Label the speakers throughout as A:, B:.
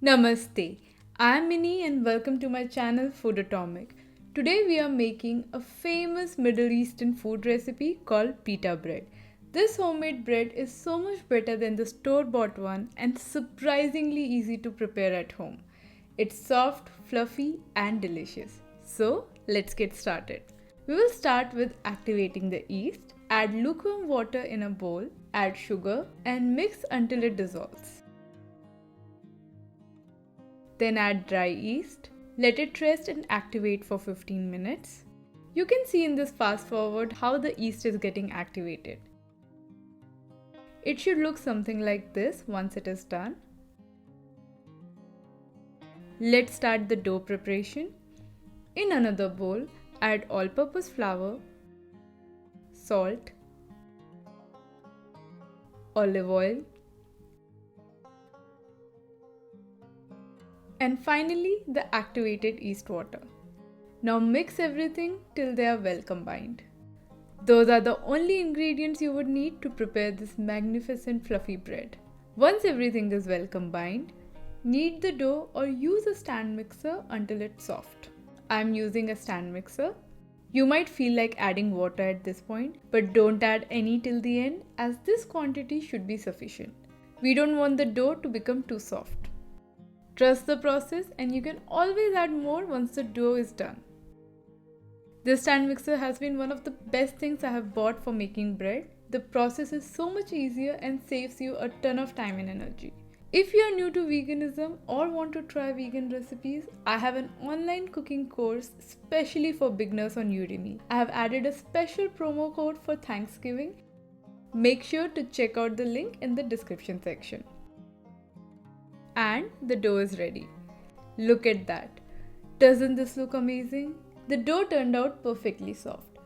A: Namaste. I'm Minnie and welcome to my channel Food Atomic. Today we are making a famous Middle Eastern food recipe called Pita Bread. This homemade bread is so much better than the store-bought one and surprisingly easy to prepare at home. It's soft, fluffy and delicious. So let's get started. We will start with activating the yeast. Add lukewarm water in a bowl, add sugar and mix until it dissolves. Then add dry yeast. Let it rest and activate for 15 minutes. You can see in this fast forward how the yeast is getting activated. It should look something like this once it is done. Let's start the dough preparation. In another bowl, add all-purpose flour, salt, olive oil, and finally the activated yeast water. Now mix everything till they are well combined. Those are the only ingredients you would need to prepare this magnificent fluffy bread. Once everything is well combined, knead the dough or use a stand mixer until it's soft. I'm using a stand mixer. You might feel like adding water at this point, but don't add any till the end as this quantity should be sufficient. We don't want the dough to become too soft. Trust the process and you can always add more once the dough is done. This stand mixer has been one of the best things I have bought for making bread. The process is so much easier and saves you a ton of time and energy. If you are new to veganism or want to try vegan recipes, I have an online cooking course specially for beginners on Udemy. I have added a special promo code for Thanksgiving. Make sure to check out the link in the description section. And the dough is ready. Look at that. Doesn't this look amazing? The dough turned out perfectly soft.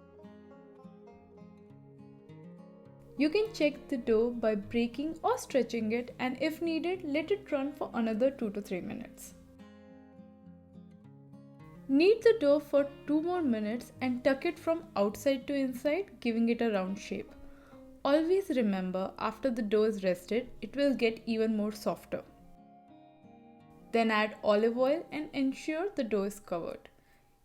A: You can check the dough by breaking or stretching it, and if needed, let it run for another 2 to 3 minutes. Knead the dough for 2 more minutes and tuck it from outside to inside, giving it a round shape. Always remember, after the dough is rested, it will get even more softer. Then add olive oil and ensure the dough is covered.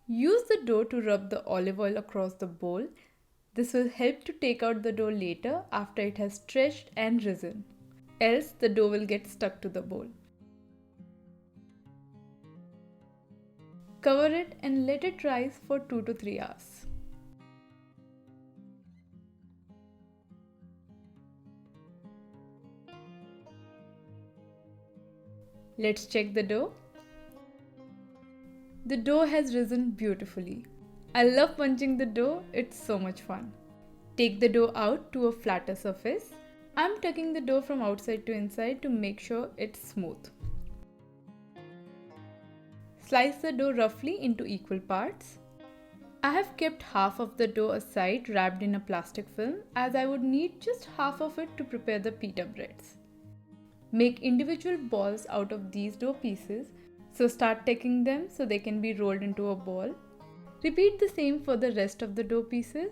A: Use the dough to rub the olive oil across the bowl. This will help to take out the dough later after it has stretched and risen. Else the dough will get stuck to the bowl. Cover it and let it rise for 2 to 3 hours. Let's check the dough. The dough has risen beautifully. I love punching the dough, it's so much fun. Take the dough out to a flatter surface. I'm tucking the dough from outside to inside to make sure it's smooth. Slice the dough roughly into equal parts. I have kept half of the dough aside wrapped in a plastic film as I would need just half of it to prepare the pita breads. Make individual balls out of these dough pieces, so start taking them so they can be rolled into a ball. Repeat the same for the rest of the dough pieces.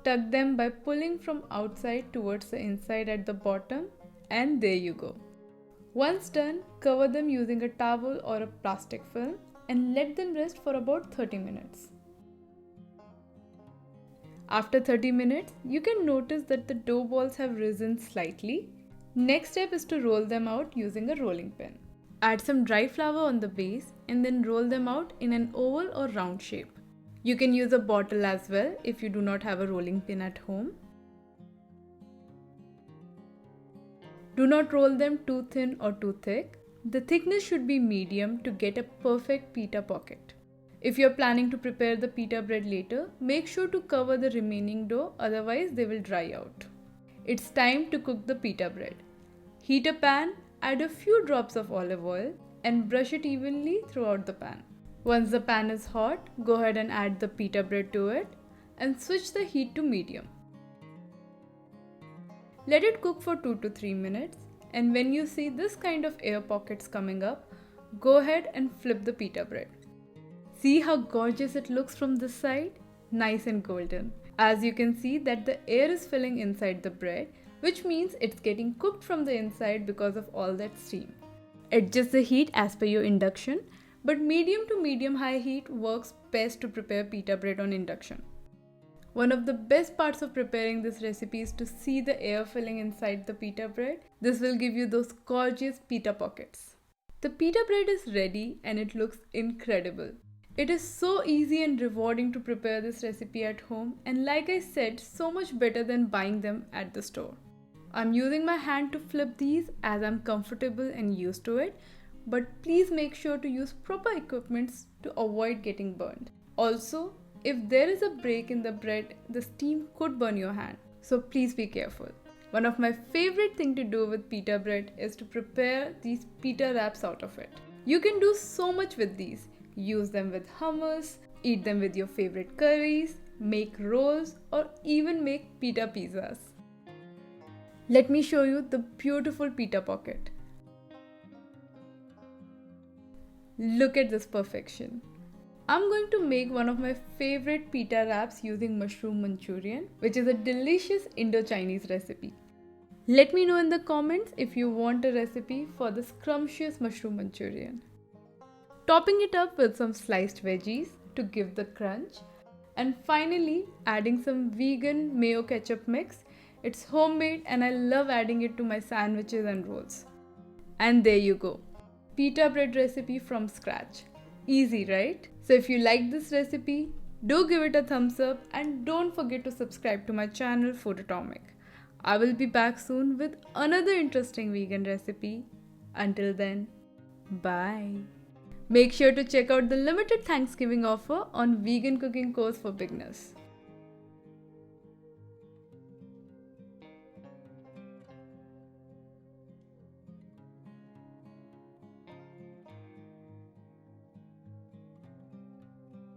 A: Tuck them by pulling from outside towards the inside at the bottom, and there you go. Once done, cover them using a towel or a plastic film and let them rest for about 30 minutes. After 30 minutes, you can notice that the dough balls have risen slightly. Next step is to roll them out using a rolling pin. Add some dry flour on the base and then roll them out in an oval or round shape. You can use a bottle as well if you do not have a rolling pin at home. Do not roll them too thin or too thick. The thickness should be medium to get a perfect pita pocket. If you are planning to prepare the pita bread later, make sure to cover the remaining dough, otherwise they will dry out. It's time to cook the pita bread. Heat a pan, add a few drops of olive oil and brush it evenly throughout the pan. Once the pan is hot, go ahead and add the pita bread to it and switch the heat to medium. Let it cook for 2 to 3 minutes, and when you see this kind of air pockets coming up, go ahead and flip the pita bread. See how gorgeous it looks from this side? Nice and golden. As you can see that the air is filling inside the bread, which means it's getting cooked from the inside because of all that steam. Adjust the heat as per your induction, but medium to medium high heat works best to prepare pita bread on induction. One of the best parts of preparing this recipe is to see the air filling inside the pita bread. This will give you those gorgeous pita pockets. The pita bread is ready and it looks incredible. It is so easy and rewarding to prepare this recipe at home, and like I said, so much better than buying them at the store. I'm using my hand to flip these as I'm comfortable and used to it, but please make sure to use proper equipments to avoid getting burned. Also, if there is a break in the bread, the steam could burn your hand, so please be careful. One of my favorite things to do with pita bread is to prepare these pita wraps out of it. You can do so much with these. Use them with hummus, eat them with your favorite curries, make rolls, or even make pita pizzas. Let me show you the beautiful pita pocket. Look at this perfection. I'm going to make one of my favorite pita wraps using mushroom Manchurian, which is a delicious Indo-Chinese recipe. Let me know in the comments if you want a recipe for the scrumptious mushroom Manchurian. Topping it up with some sliced veggies to give the crunch, and finally adding some vegan mayo ketchup mix. It's homemade and I love adding it to my sandwiches and rolls. And there you go, pita bread recipe from scratch. Easy, right? So if you like this recipe, do give it a thumbs up and don't forget to subscribe to my channel Food Atomic. I will be back soon with another interesting vegan recipe. Until then, bye. Make sure to check out the limited Thanksgiving offer on vegan cooking course for beginners.